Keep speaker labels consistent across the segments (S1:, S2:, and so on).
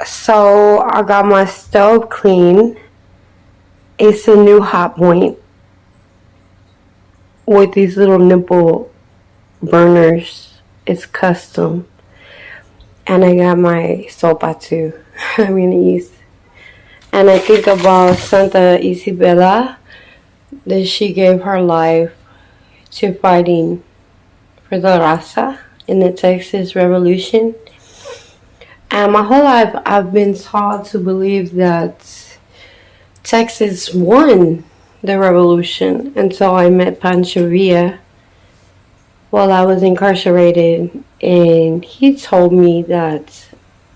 S1: So I got my stove clean. It's a new hot point with these little nipple burners. It's custom. And I got my sopa too. I'm gonna use. And I think about Santa Isabella that she gave her life to fighting for the Raza in the Texas Revolution. And my whole life I've been taught to believe that Texas won the revolution until I met Pancho Villa while I was incarcerated, and he told me that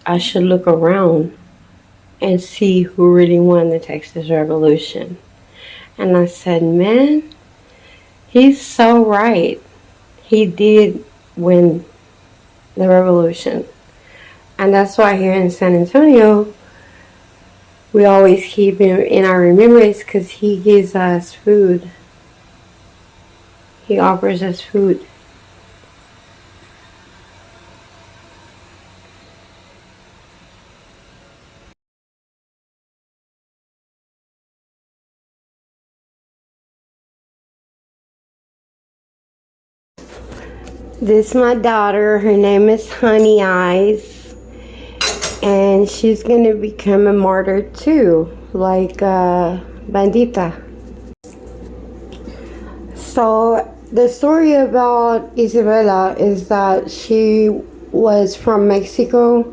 S1: I should look around and see who really won the Texas Revolution. And I said, man, he's so right. He did win the revolution. And that's why here in San Antonio, we always keep him in our remembrance because he gives us food. He offers us food. This is my daughter. Her name is Honey Eyes. And she's going to become a martyr too, like Bandita. So the story about Isabella is that she was from Mexico,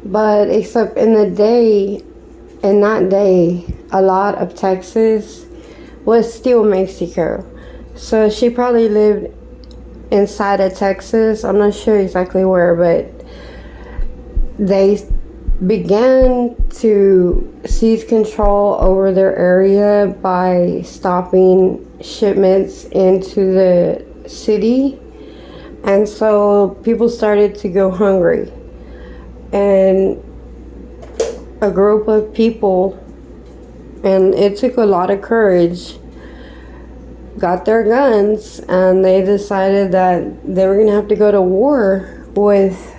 S1: but except in that day, a lot of Texas was still Mexico. So she probably lived inside of Texas. I'm not sure exactly where, but they began to seize control over their area by stopping shipments into the city. And so people started to go hungry. And a group of people, and it took a lot of courage, got their guns, and they decided that they were going to have to go to war with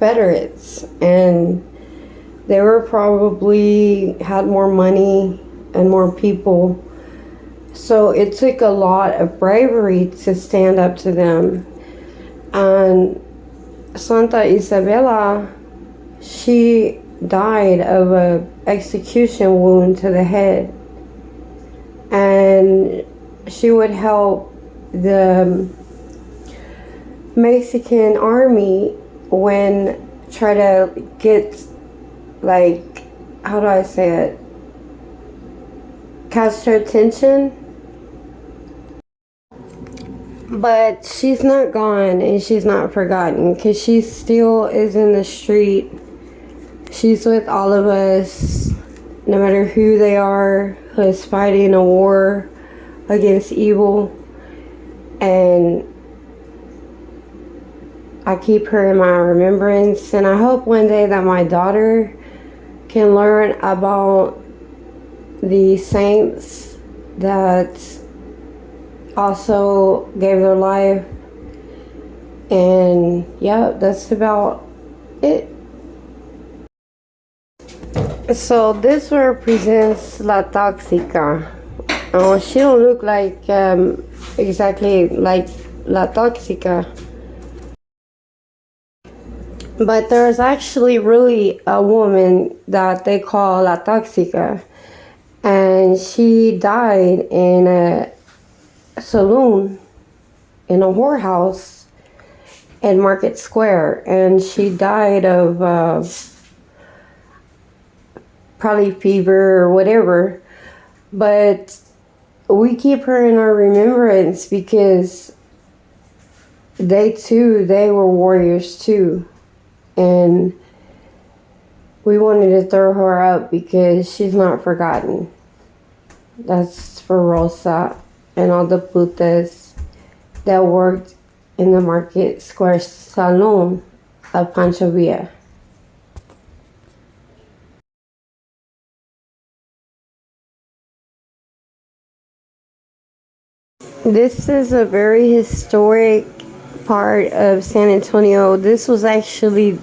S1: Confederates, and they were probably had more money and more people. So it took a lot of bravery to stand up to them. And Santa Isabella, she died of a execution wound to the head. And she would help the Mexican army when try to get, like, how do I say it, catch their attention. But she's not gone and she's not forgotten, because she still is in the street. She's with all of us, no matter who they are, who is fighting a war against evil. And I keep her in my remembrance, and I hope one day that my daughter can learn about the saints that also gave their life. And yeah, that's about it. So this represents La Toxica. She don't look like exactly like La Toxica. But there's actually really a woman that they call La Toxica. And she died in a saloon, in a whorehouse in Market Square. And she died of probably fever or whatever. But we keep her in our remembrance because they were warriors too. And we wanted to throw her up because she's not forgotten. That's for Rosa and all the putas that worked in the Market Square Salon of Pancho Villa. This is a very historic part of San Antonio. This was actually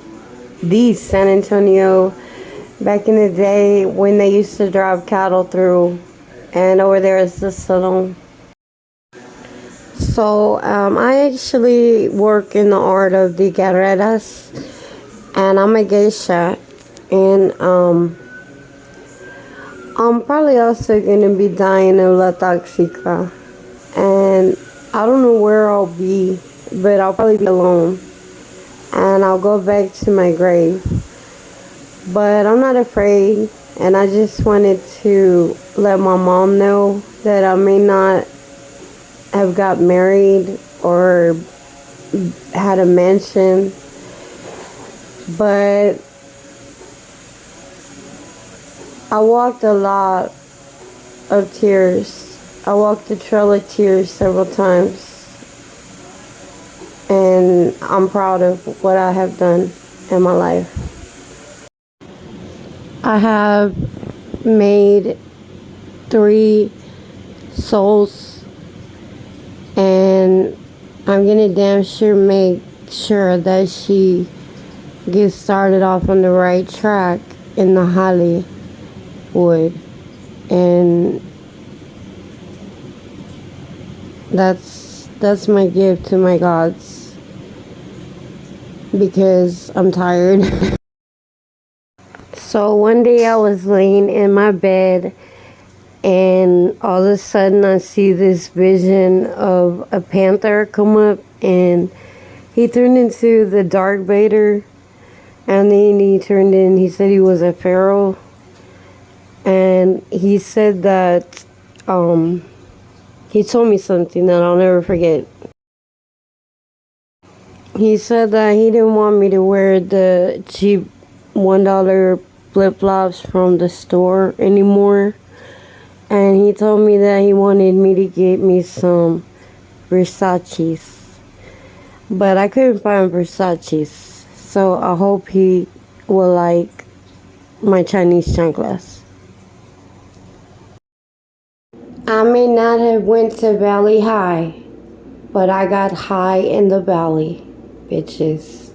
S1: the San Antonio back in the day when they used to drive cattle through. And over there is the salon. So I actually work in the art of the carreras, and I'm a geisha, and I'm probably also gonna be dying of La Toxica, and I don't know where I'll be, but I'll probably be alone, and I'll go back to my grave. But I'm not afraid, and I just wanted to let my mom know that I may not have got married or had a mansion, but I walked a lot of tears. I walked the trail of tears several times, and I'm proud of what I have done in my life. I have made 3 souls, and I'm gonna damn sure make sure that she gets started off on the right track in the Hollywood, and that's my gift to my gods, because I'm tired. So one day I was laying in my bed, and all of a sudden I see this vision of a panther come up, and he turned into the Dark Vader, and then he said he was a pharaoh, and he said that he told me something that I'll never forget. He said that he didn't want me to wear the cheap $1 flip-flops from the store anymore. And he told me that he wanted me to get me some Versace's. But I couldn't find Versace's. So I hope he will like my Chinese chanclas. I may not have went to Valley High, but I got high in the valley, bitches.